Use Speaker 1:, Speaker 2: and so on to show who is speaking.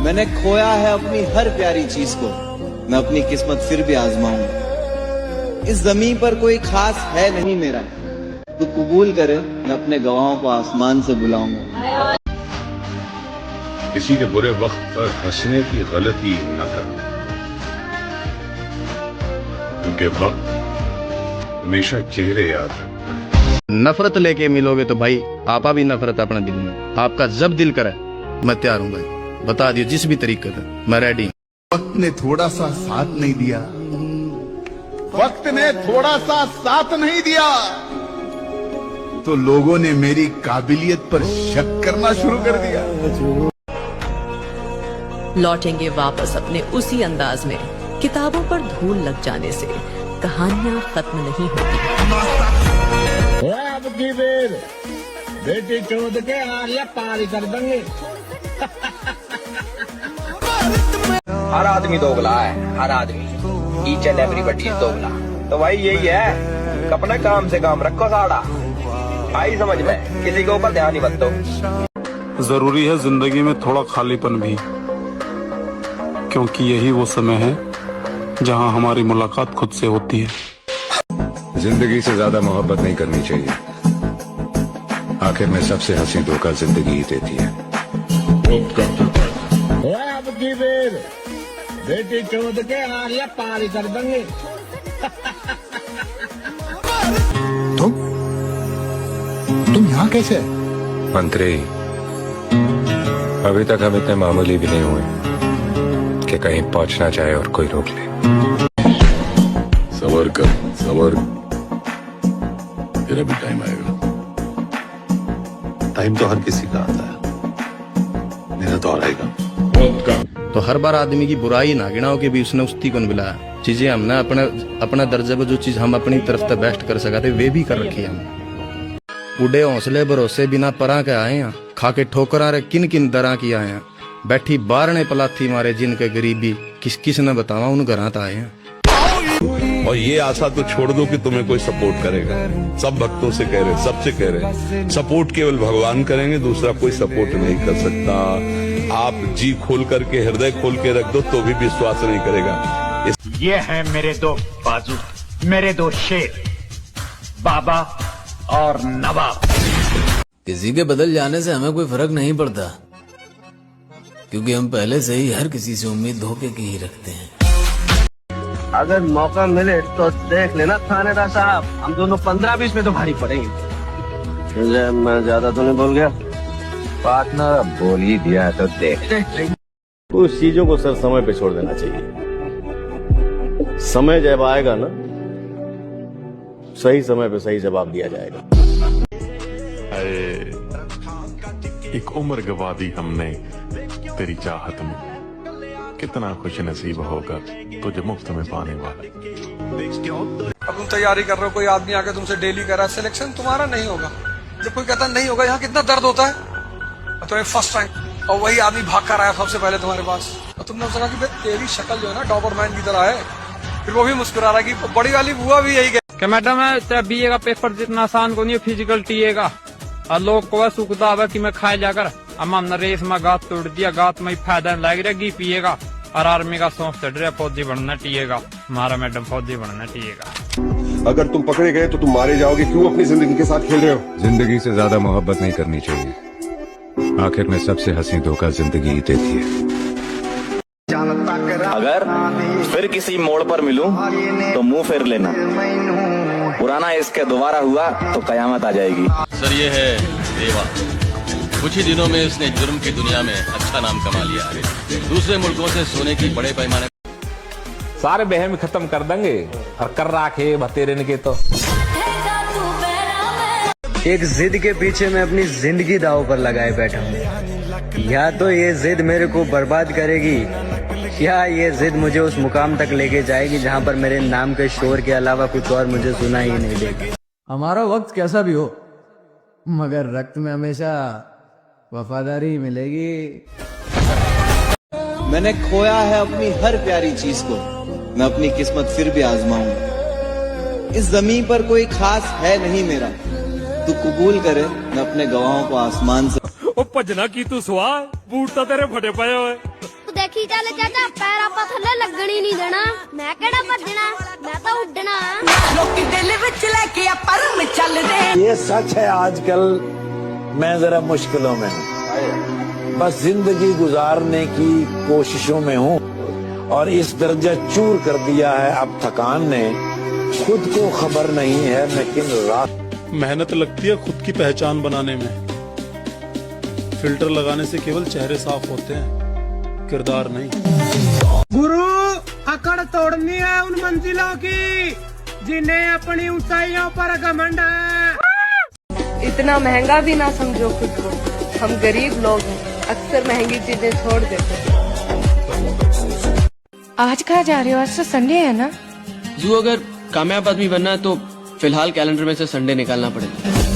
Speaker 1: मैंने खोया है अपनी हर प्यारी चीज को, मैं अपनी किस्मत फिर भी आजमाऊंगा। इस जमीन पर कोई खास है नहीं मेरा, तू कबूल करे मैं अपने गवाहों को आसमान से बुलाऊंगा।
Speaker 2: किसी के बुरे वक्त पर हंसने की गलती न करना, क्योंकि वक्त हमेशा चेहरे याद रखता।
Speaker 3: नफरत लेके मिलोगे तो भाई आपा भी नफरत अपने दिल में, आपका जब दिल करे मैं तैयार हूँ भाई, बता दियो जिस भी तरीके से मैं रेडी।
Speaker 4: वक्त ने थोड़ा सा साथ नहीं दिया, वक्त ने थोड़ा सा साथ नहीं दिया तो लोगों ने मेरी काबिलियत पर शक करना शुरू कर दिया।
Speaker 5: लौटेंगे वापस अपने उसी अंदाज में, किताबों पर धूल लग जाने से कहानियां खत्म नहीं होती।
Speaker 6: अब की बेर बेटी चोद के आलिया पारी कर देंगे।
Speaker 7: हर आदमी दोगला है, हर आदमी, ईच एंड एवरीबॉडी इज दोगला। तो भाई यही है, अपने काम से काम रखो साड़ा, आई समझ में, किसी के ऊपर ध्यान ही मत दो।
Speaker 8: जरूरी है जिंदगी में थोड़ा खालीपन भी, क्योंकि यही वो समय है जहां हमारी मुलाकात खुद से होती है।
Speaker 2: जिंदगी से ज्यादा मोहब्बत नहीं करनी चाहिए, आखिर में सबसे हंसी धोखा जिंदगी ही देती है।
Speaker 6: अब की बेर बेटी चोद के आलिया पारी कर देंगे।
Speaker 4: तुम यहाँ कैसे?
Speaker 2: मंत्री, अभी तक हम इतने मामूली भी नहीं हुए कि कहीं पहुंचना चाहे और कोई रोक ले। सबर कर, सबर, तेरा भी टाइम आएगा।
Speaker 8: टाइम तो हर किसी का आता है, मेरा तो आएगा।
Speaker 3: तो हर बार आदमी की बुराई ना गिनाओ कि भी उसने उस्ती को बुलाया। चीजें हमने अपना दर्जे पर जो चीज हम अपनी तरफ से बेस्ट कर सका थे वे भी कर रखी हम। उड़े हौसले भरोसे बिना परा के आए हैं, खा के ठोकरा रे किन किन दरा की आए हैं, बैठी बारने पलाथी मारे जिनके गरीबी किस किस ने बतावा उन घरां आए हैं।
Speaker 9: और ये आशा तो छोड़ दो कि तुम्हें कोई सपोर्ट करेगा। सब भक्तों से कह रहे, सबसे कह रहे, सपोर्ट केवल भगवान करेंगे, दूसरा कोई सपोर्ट नहीं कर सकता। आप जी खोल करके, हृदय खोल के रख दो तो भी विश्वास नहीं करेगा।
Speaker 6: ये है मेरे दो बाजू, मेरे दो शेर, बाबा और नवाब।
Speaker 10: किसी के बदल जाने से हमें कोई फर्क नहीं पड़ता, क्योंकि हम पहले से ही हर किसी से उम्मीद धोखे की ही रखते हैं।
Speaker 7: अगर मौका मिले तो देख लेना थानेदार साहब, हम दोनों 15-20 में तो भारी पड़ेंगे। मैं ज्यादा तो नहीं बोल गया? पार्टनर बोल ही दिया तो देख।
Speaker 1: कुछ चीजों को सर समय पे छोड़ देना चाहिए, समय जब आएगा ना सही समय पे सही जवाब दिया जाएगा।
Speaker 8: एक उम्र गवा दी हमने तेरी चाहत में, कितना खुश नसीब होगा तुझे मुफ्त में पाने वाला।
Speaker 11: अब तुम तैयारी कर रहे हो, कोई आदमी आके तुमसे डेली कह रहा है सिलेक्शन तुम्हारा नहीं होगा। जब कोई कहता नहीं होगा, यहाँ कितना दर्द होता है। तुम्हें फर्स्ट टाइम, और वही आदमी भाग कर आया सबसे पहले तुम्हारे पास, और तुमने उसने कहा कि तेरी शक्ल जो है ना डॉबरमैन की तरह है। फिर वो भी मुस्कुरा रहा है कि बड़ी वाली बुआ भी यही
Speaker 12: कि मैडम बीए का पेपर जितना आसान को नहीं फिजिकल टीए का, और लोग को सुखदा है कि मैं खाए जाकर हमने रेस में गात तोड़ दिया, गात में फायदा लग रहा घी पिएगा, और आर्मी का सौंफ चढ़ रहा फौजी बनना टीएगा, हमारा मैडम फौजी बनना टीएगा।
Speaker 9: अगर तुम पकड़े गए तो तुम मारे जाओगे, क्यों अपनी जिंदगी के साथ खेल रहे हो?
Speaker 2: जिंदगी से ज्यादा मोहब्बत नहीं करनी चाहिए, आखिर में सबसे हंसी धोखा जिंदगी ही देती है।
Speaker 1: अगर फिर किसी मोड़ पर मिलूं तो मुंह फेर लेना, पुराना इसके दोबारा हुआ तो कयामत आ जाएगी।
Speaker 13: सर ये है देवा, कुछ ही दिनों में इसने जुर्म की दुनिया में अच्छा नाम कमा लिया है, दूसरे मुल्कों से सोने की बड़े पैमाने
Speaker 14: सारे बहम खत्म कर देंगे और कर रखे भतेरे के। तो
Speaker 7: एक जिद के पीछे मैं अपनी जिंदगी दांव पर लगाए बैठा हूँ। या तो ये जिद मेरे को बर्बाद करेगी, या ये जिद मुझे उस मुकाम तक लेके जाएगी जहाँ पर मेरे नाम के शोर के अलावा कुछ और मुझे सुना ही नहीं देगा।
Speaker 10: हमारा वक्त कैसा भी हो, मगर रक्त में हमेशा वफादारी मिलेगी।
Speaker 1: मैंने खोया है अपनी हर प्यारी चीज को, मैं अपनी किस्मत फिर भी आजमाऊंगा। इस जमीन पर कोई खास है नहीं मेरा, तू कबूल करे मैं अपने गवाहों को आसमान से
Speaker 15: ਉਹ ਭੱਜਣਾ ਕੀ ਤੂੰ ਸਵਾ ਬੂਟ ਤਾਂ ਤੇਰੇ ਫਟੇ ਪਏ ਹੋਏ
Speaker 16: ਦੇਖੀ ਚੱਲ ਚਾਚਾ ਪੈਰ ਆਪਾਂ ਥੱਲੇ ਲੱਗਣ ਹੀ ਨਹੀਂ ਦੇਣਾ ਮੈਂ ਕਿਹੜਾ ਭੱਜਣਾ ਮੈਂ ਤਾਂ ਉੱਡਣਾ ਲੋਕੀ ਦਿਲ ਵਿੱਚ ਲੈ ਕੇ ਆ ਪਰਮ ਚੱਲਦੇ
Speaker 17: ये सच है आजकल मैं जरा मुश्किलों में हूँ बस जिंदगी गुजारने की कोशिशों में हूँ और इस दर्जा चूर कर दिया है अब थकान ने खुद को खबर नहीं है मैं किन रात
Speaker 18: मेहनत लगती है खुद की पहचान बनाने में फिल्टर लगाने से केवल चेहरे साफ होते हैं किरदार नहीं
Speaker 15: गुरु अकड़ तोड़नी है उन मंजिलों की जिन्हें अपनी ऊंचाइयों पर घमंड है
Speaker 19: इतना महंगा भी ना समझो खुद को हम गरीब लोग हैं अक्सर महंगी चीजें छोड़ देते हैं
Speaker 20: आज कहाँ जा रहे हो आज तो संडे है ना
Speaker 21: जो अगर कामयाब आदमी बनना है तो फिलहाल कैलेंडर में से संडे निकालना पड़ेगा